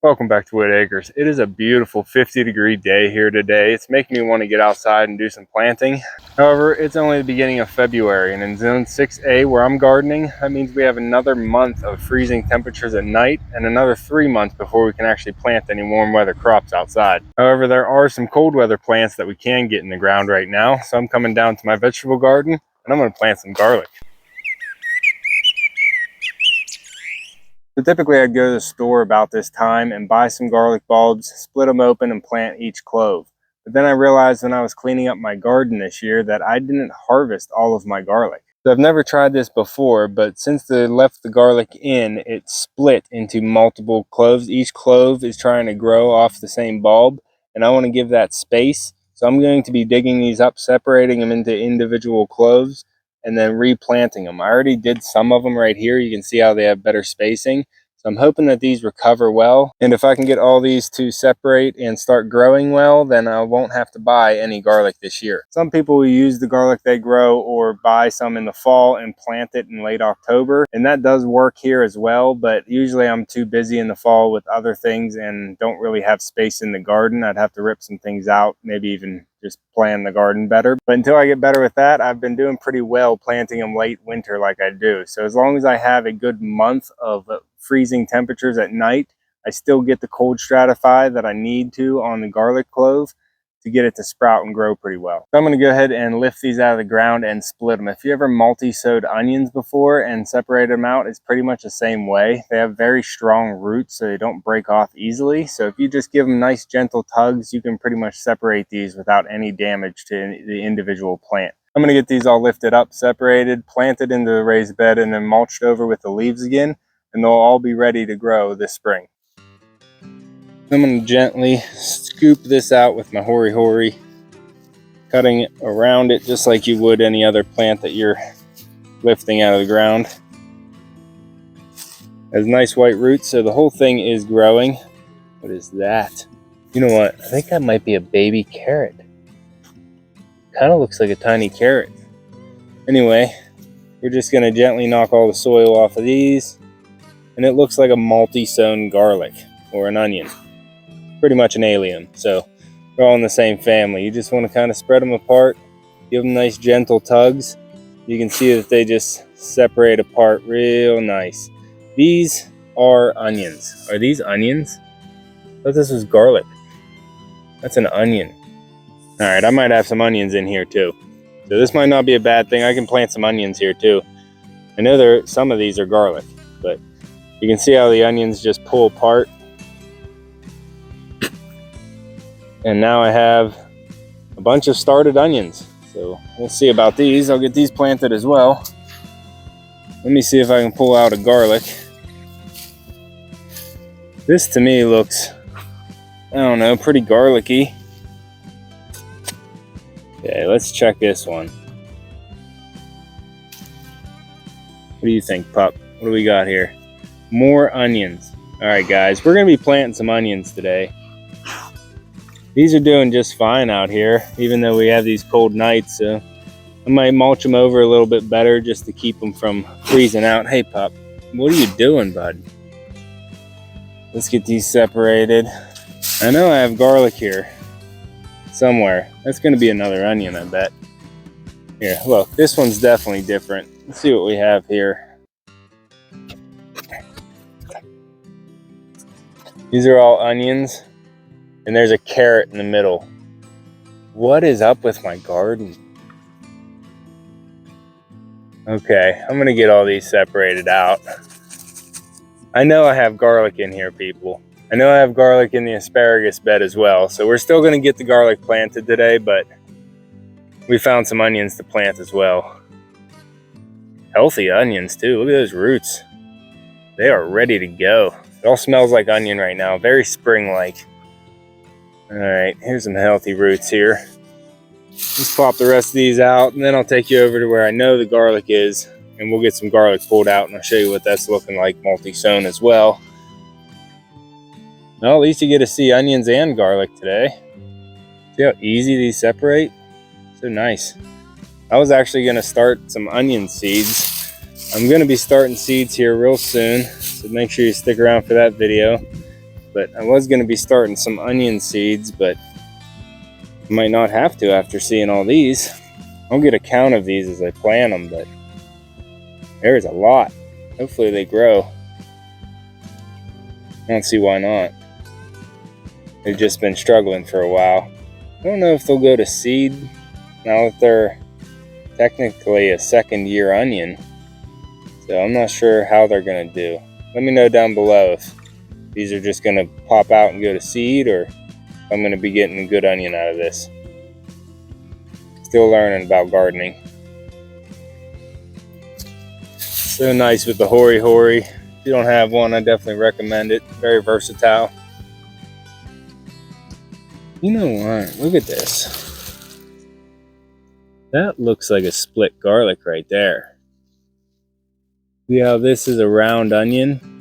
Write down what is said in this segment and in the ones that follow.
Welcome back to Whitt Acres. It is a beautiful 50-degree day here today. It's making me want to get outside and do some planting. However, it's only the beginning of February, and in Zone 6A where I'm gardening, that means we have another month of freezing temperatures at night and another 3 months before we can actually plant any warm weather crops outside. However, there are some cold weather plants that we can get in the ground right now, so I'm coming down to my vegetable garden and I'm going to plant some garlic. So typically I'd go to the store about this time and buy some garlic bulbs, split them open and plant each clove. But then I realized when I was cleaning up my garden this year that I didn't harvest all of my garlic. So I've never tried this before, but since they left the garlic in, it split into multiple cloves. Each clove is trying to grow off the same bulb, and I want to give that space. So I'm going to be digging these up, separating them into individual cloves, and then replanting them. I already did some of them right here. You can see how they have better spacing. So I'm hoping that these recover well. And if I can get all these to separate and start growing well, then I won't have to buy any garlic this year. Some people will use the garlic they grow or buy some in the fall and plant it in late October. And that does work here as well, but usually I'm too busy in the fall with other things and don't really have space in the garden. I'd have to rip some things out, maybe even just plan the garden better. But until I get better with that, I've been doing pretty well planting them late winter like I do. So as long as I have a good month of freezing temperatures at night, I still get the cold stratify that I need to on the garlic clove to get it to sprout and grow pretty well. So I'm going to go ahead and lift these out of the ground and split them. If you ever multi-sowed onions before and separated them out, it's pretty much the same way. They have very strong roots, so they don't break off easily. So if you just give them nice gentle tugs, you can pretty much separate these without any damage to the individual plant. I'm going to get these all lifted up, separated, planted into the raised bed, and then mulched over with the leaves again, and they'll all be ready to grow this spring. I'm going to gently scoop this out with my hori-hori, cutting it around it just like you would any other plant that you're lifting out of the ground. It has nice white roots, so the whole thing is growing. What is that? You know what? I think that might be a baby carrot. Kind of looks like a tiny carrot. Anyway, we're just going to gently knock all the soil off of these, and it looks like a multi-sown garlic or an onion. Pretty much an allium, so they're all in the same family. You just want to kind of spread them apart, give them nice gentle tugs. You can see that they just separate apart real nice. These are onions. Are these onions? I thought this was garlic. That's an onion. All right, I might have some onions in here too, so this might not be a bad thing. I can plant some onions here too. I know some of these are garlic, but you can see how the onions just pull apart. And now I have a bunch of started onions. So we'll see about these. I'll get these planted as well. Let me see if I can pull out a garlic. This to me looks, I don't know, pretty garlicky. Okay, let's check this one. What do you think, pup? What do we got here? More onions. All right, guys, we're going to be planting some onions today. These are doing just fine out here, even though we have these cold nights. So I might mulch them over a little bit better just to keep them from freezing out. Hey, pup, what are you doing, bud? Let's get these separated. I know I have garlic here somewhere. That's going to be another onion, I bet. Here, look, this one's definitely different. Let's see what we have here. These are all onions. And there's a carrot in the middle. What is up with my garden? Okay, I'm gonna get all these separated out. I know I have garlic in here, people. I know I have garlic in the asparagus bed as well. So we're still gonna get the garlic planted today, but we found some onions to plant as well. Healthy onions too, look at those roots. They are ready to go. It all smells like onion right now, very spring-like. All right, here's some healthy roots here. Let's pop the rest of these out, and then I'll take you over to where I know the garlic is, and we'll get some garlic pulled out, and I'll show you what that's looking like multi-sown as well. Well, at least you get to see onions and garlic today. See how easy these separate? So nice. I was actually going to start some onion seeds. I'm going to be starting seeds here real soon, so make sure you stick around for that video. but I was going to be starting some onion seeds, but I might not have to after seeing all these. I'll get a count of these as I plant them, but there's a lot. Hopefully they grow. I don't see why not. They've just been struggling for a while. I don't know if they'll go to seed now that they're technically a second year onion. So I'm not sure how they're going to do. Let me know down below if these are just going to pop out and go to seed, or if I'm going to be getting a good onion out of this. Still learning about gardening. So nice with the Hori Hori. If you don't have one, I definitely recommend it. Very versatile. You know what? Look at this. That looks like a split garlic right there. See how this is a round onion?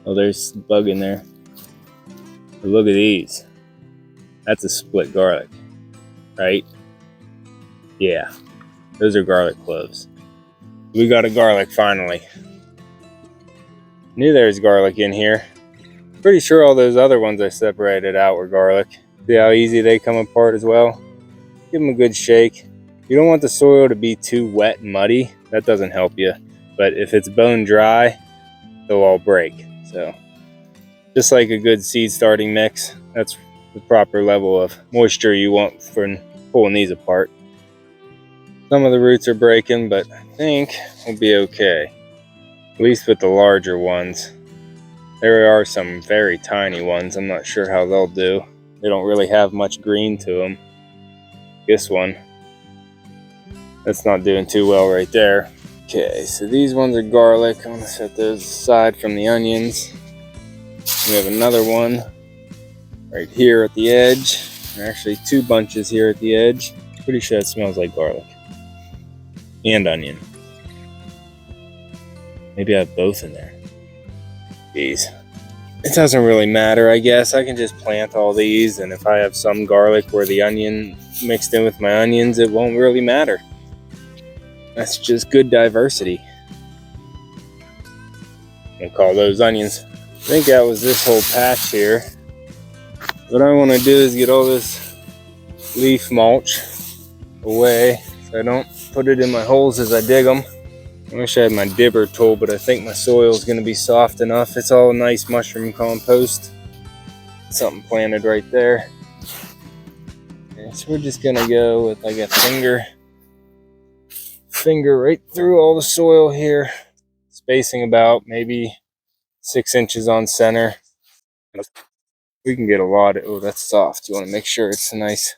Oh, there's a bug in there. But look at these. That's a split garlic, right? Yeah, those are garlic cloves. We got a garlic finally. Knew there was garlic in here. Pretty sure all those other ones I separated out were garlic. See how easy they come apart as well? Give them a good shake. You don't want the soil to be too wet and muddy. That doesn't help you. But if it's bone dry, they'll all break. So just like a good seed starting mix, that's the proper level of moisture you want for pulling these apart. Some of the roots are breaking, but I think we'll be okay. At least with the larger ones. There are some very tiny ones. I'm not sure how they'll do. They don't really have much green to them. This one, that's not doing too well right there. Okay, so these ones are garlic. I'm gonna set those aside from the onions. We have another one right here at the edge. Actually, two bunches here at the edge. Pretty sure it smells like garlic and onion. Maybe I have both in there. These. It doesn't really matter, I guess. I can just plant all these, and if I have some garlic where the onion mixed in with my onions, it won't really matter. That's just good diversity. We'll call those onions. I think that was this whole patch here. What I want to do is get all this leaf mulch away so I don't put it in my holes as I dig them. I wish I had my dibber tool, but I think my soil is going to be soft enough. It's all nice mushroom compost. Something planted right there. Okay, so we're just going to go with like a finger right through all the soil here. Spacing about maybe 6 inches on center. We can get a lot of, oh, that's soft. You want to make sure it's a nice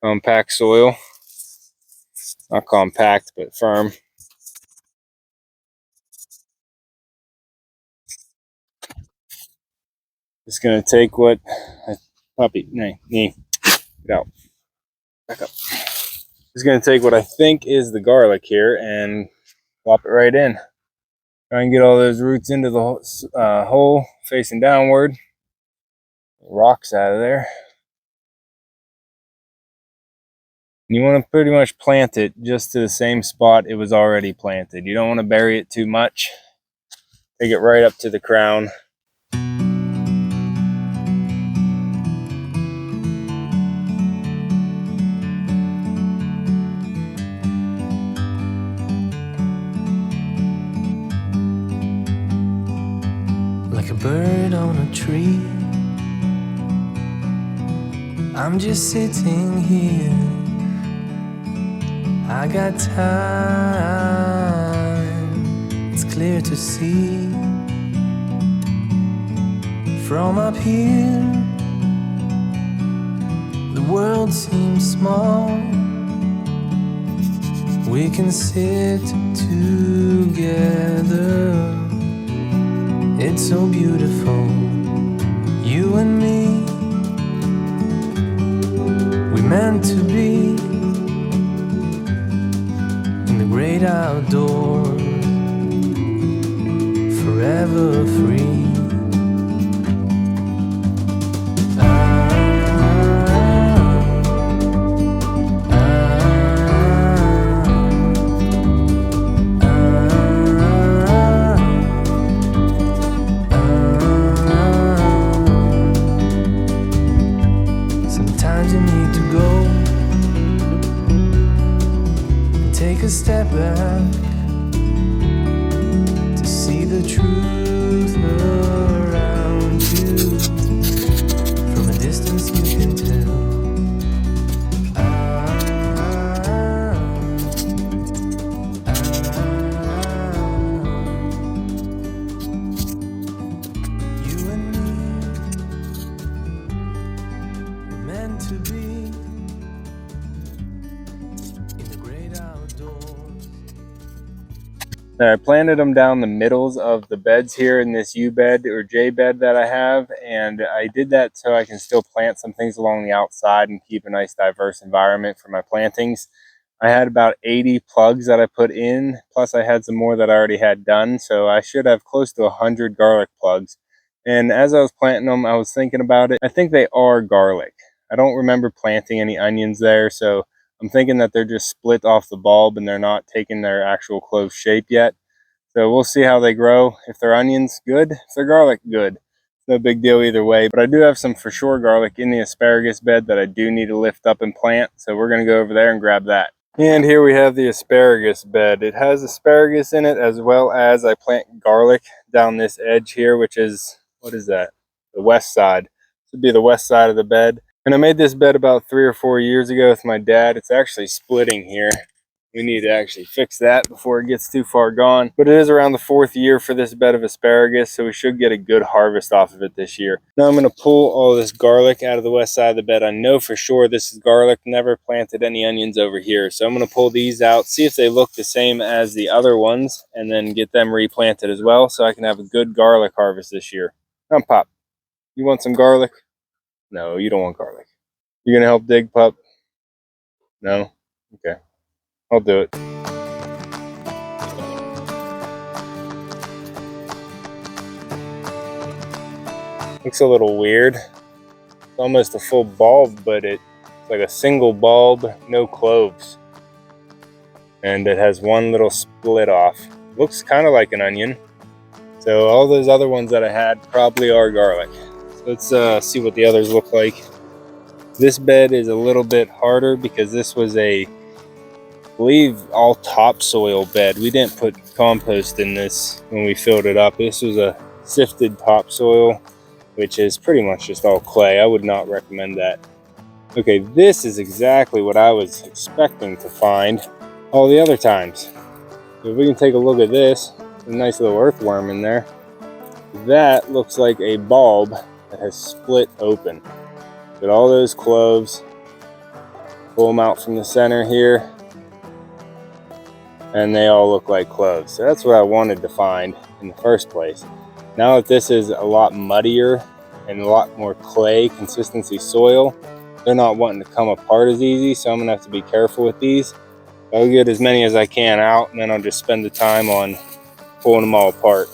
compact soil. Not compact, but firm. Just gonna take what get out, back up. Just gonna take what I think is the garlic here and plop it right in. Try and get all those roots into the hole facing downward. Rocks out of there. And you want to pretty much plant it just to the same spot it was already planted. You don't want to bury it too much. Take it right up to the crown. Like a bird on a tree, I'm just sitting here. I got time, it's clear to see. From up here, the world seems small. We can sit together. It's so beautiful, you and me. We meant to be in the great outdoors, forever free. step back to see the truth around you. From a distance you can tell. You and me were meant to be in the great outdoors. I planted them down the middles of the beds here in this U bed or J bed that I have, and I did that so I can still plant some things along the outside and keep a nice diverse environment for my plantings. I had about 80 plugs that I put in, plus I had some more that I already had done, so I should have close to 100 garlic plugs. And as I was planting them, I was thinking about it. I think they are garlic. I don't remember planting any onions there, so I'm thinking that they're just split off the bulb and they're not taking their actual clove shape yet. So we'll see how they grow. If they're onions, good. If they're garlic, good. No big deal either way. But I do have some for sure garlic in the asparagus bed that I do need to lift up and plant. So we're going to go over there and grab that. And here we have the asparagus bed. It has asparagus in it, as well as I plant garlic down this edge here, which is, what is that? The west side. This would be the west side of the bed. And I made this bed about 3 or 4 years ago with my dad. It's actually splitting here. We need to actually fix that before it gets too far gone. But it is around the 4th year for this bed of asparagus, so we should get a good harvest off of it this year. Now I'm going to pull all this garlic out of the west side of the bed. I know for sure this is garlic. Never planted any onions over here. So I'm going to pull these out, see if they look the same as the other ones, and then get them replanted as well so I can have a good garlic harvest this year. Come, Pop. You want some garlic? No, you don't want garlic. You going to help dig, Pup? No? Okay. I'll do it. Looks a little weird. It's almost a full bulb, but it's like a single bulb, no cloves. And it has one little split off. Looks kind of like an onion. So all those other ones that I had probably are garlic. So let's see what the others look like. This bed is a little bit harder because this was I believe all topsoil bed. We didn't put compost in this when we filled it up. This was a sifted topsoil, which is pretty much just all clay. I would not recommend that. Okay, this is exactly what I was expecting to find all the other times. So if we can take a look at this, a nice little earthworm in there. That looks like a bulb that has split open. Get all those cloves, pull them out from the center here, and they all look like cloves. So that's what I wanted to find in the first place. Now that this is a lot muddier and a lot more clay consistency soil, they're not wanting to come apart as easy, so I'm gonna have to be careful with these. I'll get as many as I can out, and then I'll just spend the time on pulling them all apart.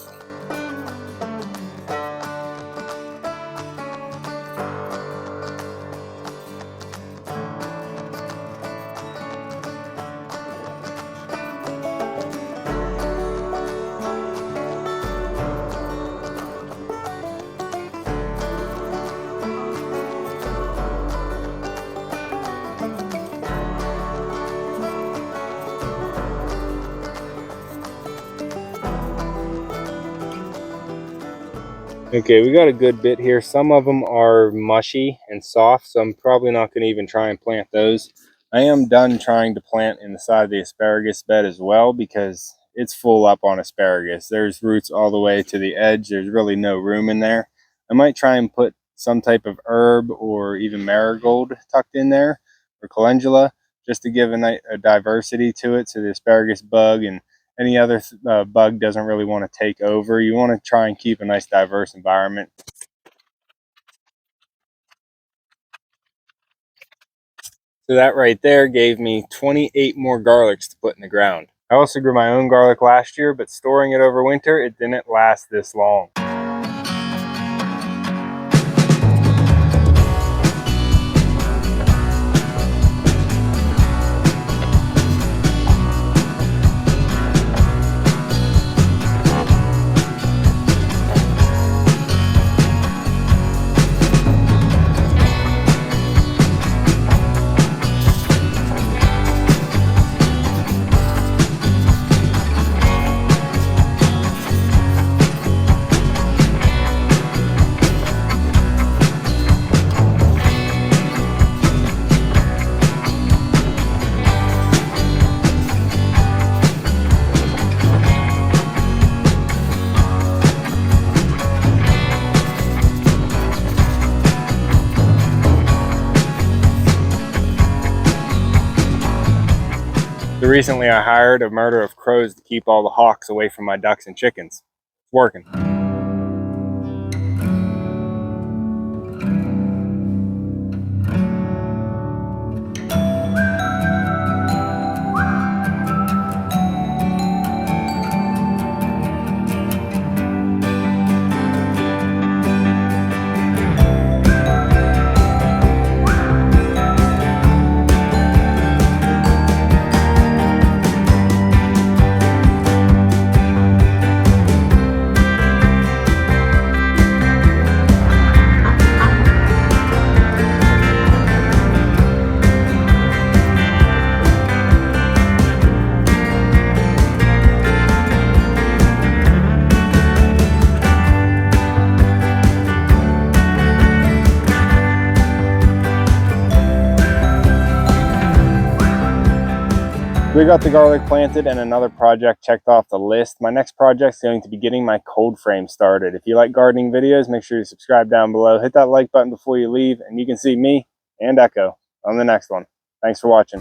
Okay, we got a good bit here. Some of them are mushy and soft, so I'm probably not going to even try and plant those. I am done trying to plant in the side of the asparagus bed as well because it's full up on asparagus. There's roots all the way to the edge. There's really no room in there. I might try and put some type of herb or even marigold tucked in there, or calendula, just to give a diversity to it so the asparagus bug and any other bug doesn't really want to take over. You want to try and keep a nice diverse environment. So that right there gave me 28 more garlics to put in the ground. I also grew my own garlic last year, but storing it over winter, it didn't last this long. So recently I hired a murder of crows to keep all the hawks away from my ducks and chickens. It's working. We got the garlic planted and another project checked off the list. My next project is going to be getting my cold frame started. If you like gardening videos, make sure you subscribe down below. Hit that like button before you leave, and you can see me and Echo on the next one. Thanks for watching.